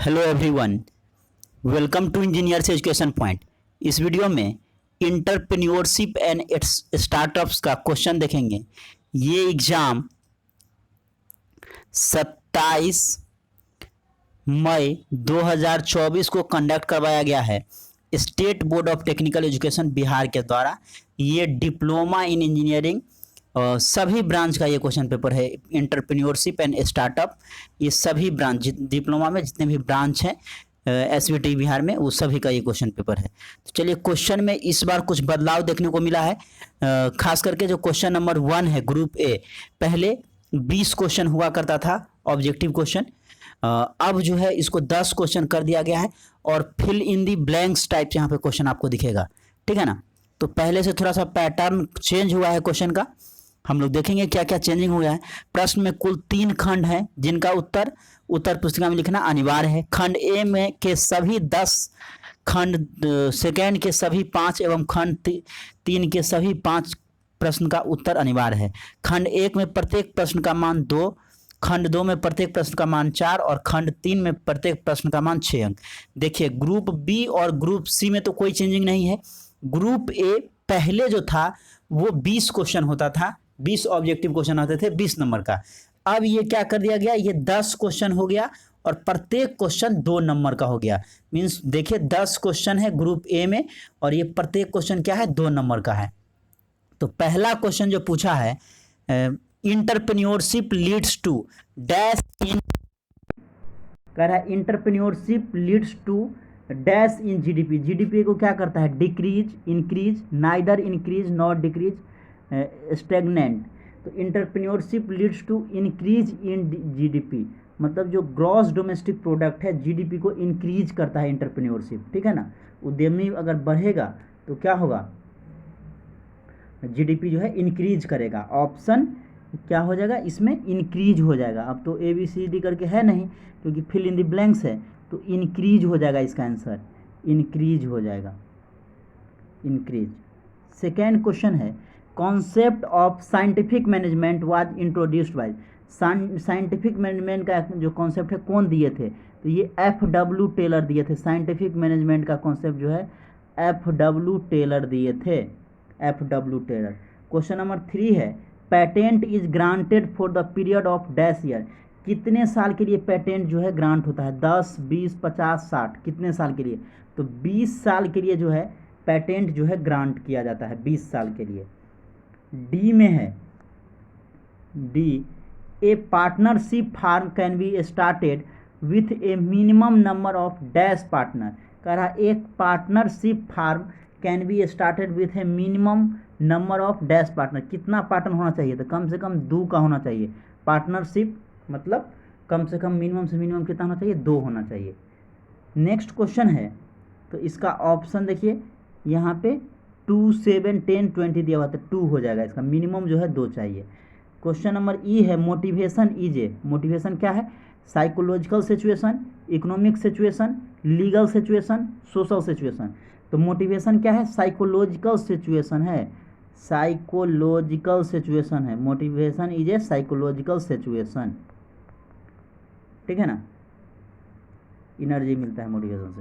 Hello everyone, welcome to engineers education point. इस video में entrepreneurship and its startups का question देखेंगे। ये एग्ज़ाम 27 मई 2024 को कंडक्ट करवाया गया है state board of technical education Bihar के द्वारा। ये डिप्लोमा इन इंजीनियरिंग सभी ब्रांच का ये क्वेश्चन पेपर है। इंटरप्रेन्योरशिप एंड स्टार्टअप, ये सभी ब्रांच डिप्लोमा में जितने भी ब्रांच हैं एसवीटी बिहार में, वो सभी का ये क्वेश्चन पेपर है। तो चलिए, क्वेश्चन में इस बार कुछ बदलाव देखने को मिला है। खास करके जो क्वेश्चन नंबर 1 है ग्रुप ए, पहले 20 क्वेश्चन हुआ करता था ऑब्जेक्टिव क्वेश्चन, अब जो है इसको 10 क्वेश्चन कर दिया गया है और fill in the blanks type यहाँ पे क्वेश्चन आपको दिखेगा, ठीक है ना। तो पहले से थोड़ा सा पैटर्न चेंज हुआ है क्वेश्चन का, हम लोग देखेंगे क्या क्या चेंजिंग हुआ है। प्रश्न में कुल 3 खंड हैं जिनका उत्तर पुस्तिका में लिखना अनिवार्य है। खंड ए में के सभी 10, खंड सेकेंड के सभी 5 एवं खंड 3 के सभी 5 प्रश्न का उत्तर अनिवार्य है। खंड 1 में प्रत्येक प्रश्न का मान 2, खंड 2 में प्रत्येक प्रश्न का मान 4 और खंड 3 में प्रत्येक प्रश्न का मान 6 अंक। देखिए, ग्रुप बी और ग्रुप सी में तो कोई चेंजिंग नहीं है। ग्रुप ए पहले जो था वो 20 क्वेश्चन होता था, 20 ऑब्जेक्टिव क्वेश्चन आते थे 20 नंबर का। अब ये क्या कर दिया गया, ये 10 क्वेश्चन हो गया और प्रत्येक क्वेश्चन 2 नंबर का हो गया। मीन्स देखिए, 10 क्वेश्चन है ग्रुप ए में और ये प्रत्येक क्वेश्चन क्या है, 2 नंबर का है। तो पहला क्वेश्चन जो पूछा है, entrepreneurship leads to dash in, कह रहा है entrepreneurship leads to dash in GDP. GDP को क्या करता है, decrease, increase, neither increase not decrease, stagnant. तो entrepreneurship leads to increase in GDP, मतलब जो ग्रॉस डोमेस्टिक प्रोडक्ट है जीडीपी को इंक्रीज करता है इंटरप्रेन्योरशिप, ठीक है ना। उद्यमी अगर बढ़ेगा तो क्या होगा, जीडीपी जो है इंक्रीज करेगा। ऑप्शन क्या हो जाएगा, इसमें इंक्रीज हो जाएगा। अब तो ए बी सी डी करके है नहीं क्योंकि फिल इन द ब्लैंक्स है, तो इंक्रीज हो जाएगा इसका आंसर, इंक्रीज हो जाएगा, इंक्रीज। सेकेंड क्वेश्चन है, concept of scientific management was introduced by. Scientific management का जो कॉन्सेप्ट है कौन दिए थे, तो ये एफ.डब्ल्यू. टेलर दिए थे। साइंटिफिक मैनेजमेंट का कॉन्सेप्ट जो है एफ.डब्ल्यू. टेलर दिए थे, एफ.डब्ल्यू. टेलर। क्वेश्चन नंबर 3 है, patent is granted for the period of dash year. कितने साल के लिए पेटेंट जो है ग्रांट होता है, 10, 20, 50, 60, कितने साल के लिए, तो 20 साल के लिए जो है पेटेंट जो है ग्रांट किया जाता है, 20 साल के लिए। डी में है, D, a partnership firm can be started with a minimum number of dash partner. कह रहा एक partnership firm can be started with a minimum number of dash partner. कितना पार्टनर होना चाहिए, तो कम से कम 2 का होना चाहिए। पार्टनरशिप मतलब कम से कम, मिनिमम से मिनिमम कितना होना चाहिए, 2 होना चाहिए। नेक्स्ट क्वेश्चन है, तो इसका ऑप्शन देखिए यहाँ पे 2, 7, 10, 20 दिया हुआ था, 2 हो जाएगा इसका, मिनिमम जो है 2 चाहिए। क्वेश्चन नंबर ई है, मोटिवेशन इज ए। मोटिवेशन क्या है, psychological situation, economic situation, legal situation, social situation. तो मोटिवेशन क्या है, साइकोलॉजिकल सिचुएशन है, साइकोलॉजिकल सिचुएशन है। Motivation is a psychological situation, ठीक है ना, एनर्जी मिलता है मोटिवेशन से।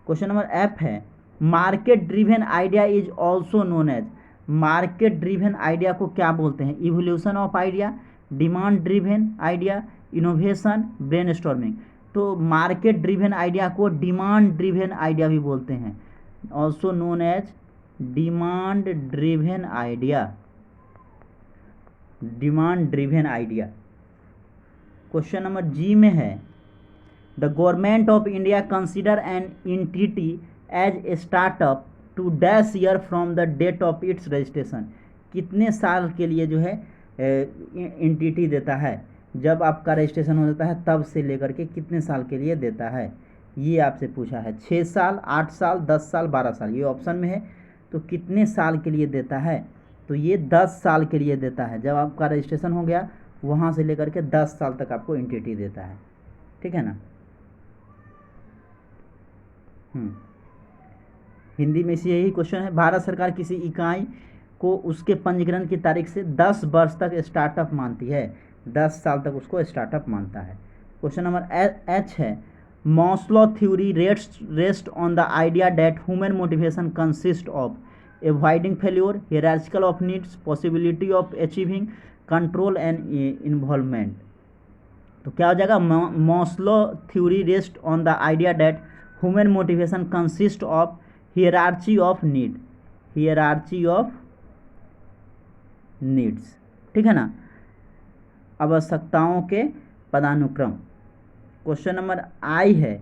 क्वेश्चन नंबर एफ है, market driven idea is also known as. Market driven idea को क्या बोलते हैं, evolution of idea, demand driven idea, innovation, brainstorming. तो मार्केट ड्रिवन आइडिया को डिमांड ड्रिवन आइडिया भी बोलते हैं, also known as demand driven idea, demand driven idea. Question number G में है, the government of India consider an entity as a startup to dash year from the date of its registration. कितने साल के लिए जो है entity देता है, जब आपका रजिस्ट्रेशन हो जाता है तब से लेकर के कितने साल के लिए देता है, ये आपसे पूछा है। 6 साल, 8 साल, 10 साल, 12 साल, ये ऑप्शन में है। तो कितने साल के लिए देता है, तो ये 10 साल के लिए देता है। जब आपका रजिस्ट्रेशन हो गया वहाँ से लेकर के 10 साल तक आपको एंटिटी देता है, ठीक है ना। हिंदी में से यही क्वेश्चन है, भारत सरकार किसी इकाई को उसके पंजीकरण की तारीख से 10 वर्ष तक स्टार्टअप मानती है, 10 साल तक उसको स्टार्टअप मानता है। क्वेश्चन नंबर एच है, Maslow theory rest on the idea that human motivation consist of avoiding failure, hierarchical of needs, possibility of achieving control and involvement. तो क्या हो जाएगा, Maslow theory rest on the idea that human motivation consist of hierarchy of need, hierarchy of needs, ठीक है ना, आवश्यकताओं के पदानुक्रम। क्वेश्चन नंबर आई है,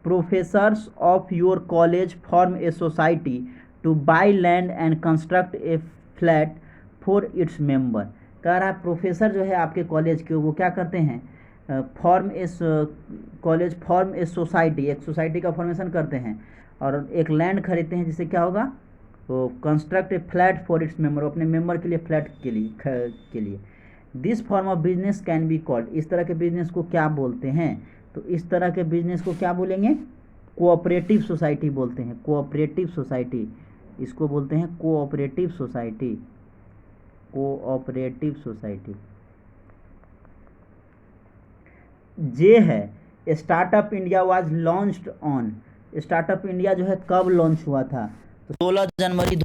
professors of your college form a society to buy land and construct a flat for its member. कह रहा है प्रोफेसर जो है आपके कॉलेज के, वो क्या करते हैं, कॉलेज फॉर्म ए सोसाइटी, एक सोसाइटी का फॉर्मेशन करते हैं और एक लैंड खरीदते हैं, जिससे क्या होगा, वो construct a flat for its member, अपने मेंबर के लिए फ्लैट के लिए। This form of business can be called, इस तरह के बिजनेस को क्या बोलते हैं, तो इस तरह के बिजनेस को क्या बोलेंगे, कोऑपरेटिव सोसाइटी बोलते हैं, कोऑपरेटिव सोसाइटी, इसको बोलते हैं कोऑपरेटिव सोसाइटी, कोऑपरेटिव सोसाइटी। जे है, startup India was launched on, startup India जो है कब लॉन्च हुआ था, तो 16 जनवरी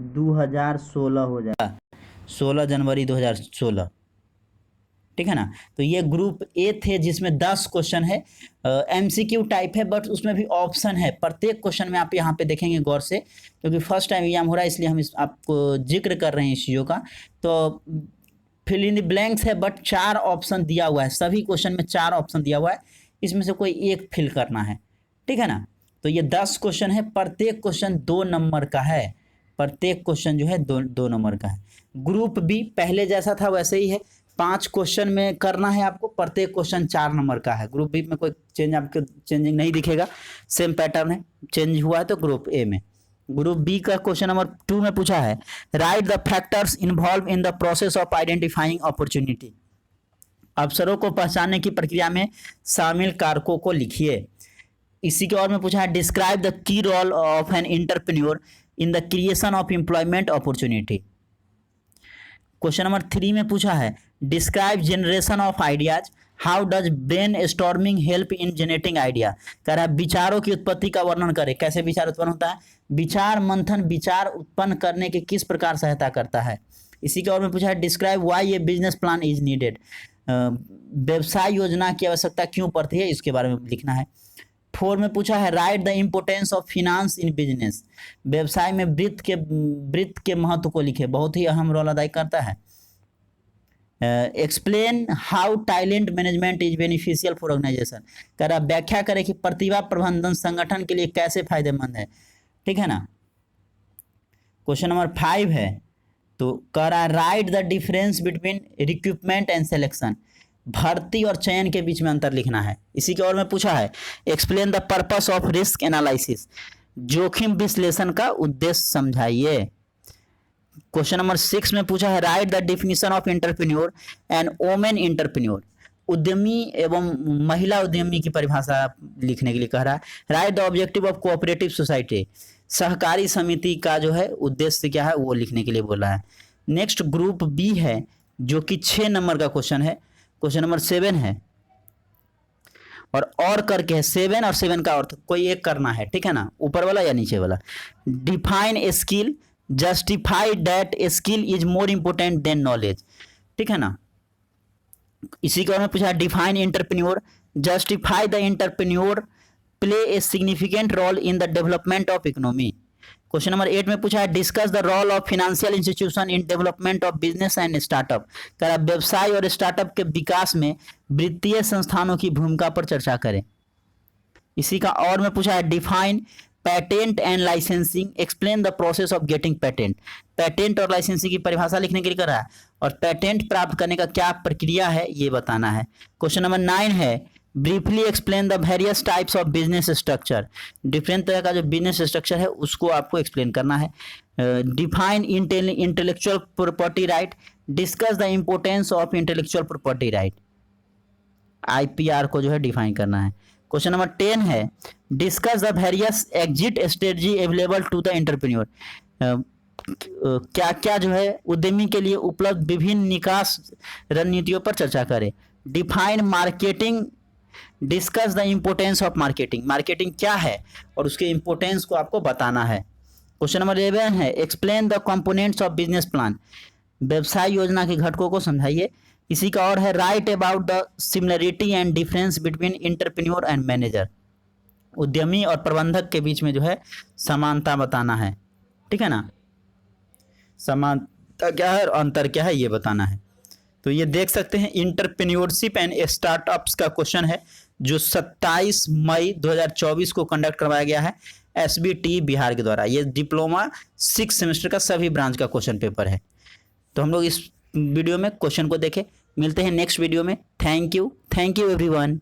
2016 हो जाएगा, 16 जनवरी 2016, ठीक है ना। तो ये ग्रुप ए थे जिसमें 10 क्वेश्चन है, एमसीक्यू टाइप है, बट उसमें भी ऑप्शन है। प्रत्येक क्वेश्चन में आप यहाँ पे देखेंगे गौर से, क्योंकि फर्स्ट टाइम एग्जाम हो रहा है, इसलिए हम आपको जिक्र कर रहे हैं इस चीज़ों का। तो फिल इन द ब्लैंक्स है, बट 4 ऑप्शन दिया हुआ है, सभी क्वेश्चन में 4 ऑप्शन दिया हुआ है, इसमें से कोई एक फिल करना है, ठीक है ना। तो ये 10 क्वेश्चन है, प्रत्येक क्वेश्चन 2 नंबर का है, प्रत्येक क्वेश्चन जो है 2 नंबर का है। ग्रुप बी पहले जैसा था वैसे ही है, 5 क्वेश्चन में करना है आपको, प्रत्येक क्वेश्चन 4 नंबर का है। ग्रुप बी में कोई चेंज आपको चेंजिंग नहीं दिखेगा, सेम पैटर्न है, चेंज हुआ है तो ग्रुप ए में। ग्रुप बी का क्वेश्चन नंबर 2 में पूछा है, right the factors involve in the process of identifying opportunity, अवसरों को पहचानने की प्रक्रिया में शामिल कारकों को लिखिए। इसी के और में पूछा है, describe the key role of an entrepreneur in the creation of employment opportunity. Question number 3 में पूछा है, describe generation of ideas, how does brainstorming help in generating idea. कह रहा है विचारों की उत्पत्ति का वर्णन करें, कैसे विचार उत्पन्न होता है, विचार मंथन विचार उत्पन्न करने के किस प्रकार सहायता करता है। इसी के और में पूछा है, describe why A business plan is needed, व्यवसाय योजना की आवश्यकता क्यों पड़ती है, इसके बारे में लिखना है। 4 में पूछा है, right the importance of finance in business, व्यवसाय में वित्त के महत्व को लिखे, बहुत ही अहम रोल अदा करता है। Explain how talent management is beneficial for organisation, कह रहा व्याख्या करें कि प्रतिभा प्रबंधन संगठन के लिए कैसे फायदेमंद है, ठीक है ना। क्वेश्चन नंबर 5 है, तो कह रहा right the difference between recruitment and selection, भर्ती और चयन के बीच में अंतर लिखना है। इसी के और में पूछा है, explain the purpose of risk analysis, जोखिम विश्लेषण का उद्देश्य समझाइए। क्वेश्चन नंबर 6 में पूछा है, right the definition of entrepreneur and women entrepreneur, उद्यमी एवं महिला उद्यमी की परिभाषा लिखने के लिए कह रहा है। Right the objective of cooperative society, सहकारी समिति का जो है उद्देश्य क्या है वो लिखने के लिए बोला है। नेक्स्ट ग्रुप बी है, जो कि 6 नंबर का क्वेश्चन है, क्वेश्चन नंबर 7 है, और करके है 7 और 7 का अर्थ कोई एक करना है, ठीक है ना, ऊपर वाला या नीचे वाला। Define a skill, justify that a skill is more important than knowledge, ठीक है ना। इसी के और में पूछा है, define entrepreneur, justify the entrepreneur play a significant role in the development of economy. Question number 8 में पूछा है, discuss the role of financial institution in development of business and startup, कह व्यवसाय और स्टार्टअप के विकास में वित्तीय संस्थानों की भूमिका पर चर्चा करें। इसी का और में पूछा है, define patent and licensing, explain the process of getting patent, patent और लाइसेंसिंग की परिभाषा लिखने के लिए कर रहा है, और पैटेंट प्राप्त करने का क्या प्रक्रिया है ये बताना है। क्वेश्चन नंबर 9 है, briefly explain the various types of business structure, different तरह का जो बिजनेस स्ट्रक्चर है उसको आपको एक्सप्लेन करना है। Define intellectual property right, discuss the importance of intellectual property right, IPR को जो है डिफाइन करना है। क्वेश्चन नंबर 10 है, discuss the various exit strategy available to the entrepreneur, क्या क्या जो है उद्यमी के लिए उपलब्ध विभिन्न निकास रणनीतियों पर चर्चा करें। Define marketing, discuss the importance of marketing, marketing क्या है और उसके इम्पोर्टेंस को आपको बताना है। क्वेश्चन नंबर 11 है explain the components of business plan, व्यवसाय योजना के घटकों को समझाइए। इसी का और है right about the similarity and difference between entrepreneur and manager, उद्यमी और प्रबंधक के बीच में जो है समानता बताना है, ठीक है ना, समानता क्या है और अंतर क्या है ये बताना है। तो ये देख सकते हैं इंटरप्रेन्योरशिप एंड स्टार्टअप्स का क्वेश्चन है जो 27 मई 2024 को कंडक्ट करवाया गया है एसबीटी बिहार के द्वारा। ये डिप्लोमा 6 सेमेस्टर का सभी ब्रांच का क्वेश्चन पेपर है। तो हम लोग इस वीडियो में क्वेश्चन को देखें, मिलते हैं नेक्स्ट वीडियो में। Thank you everyone.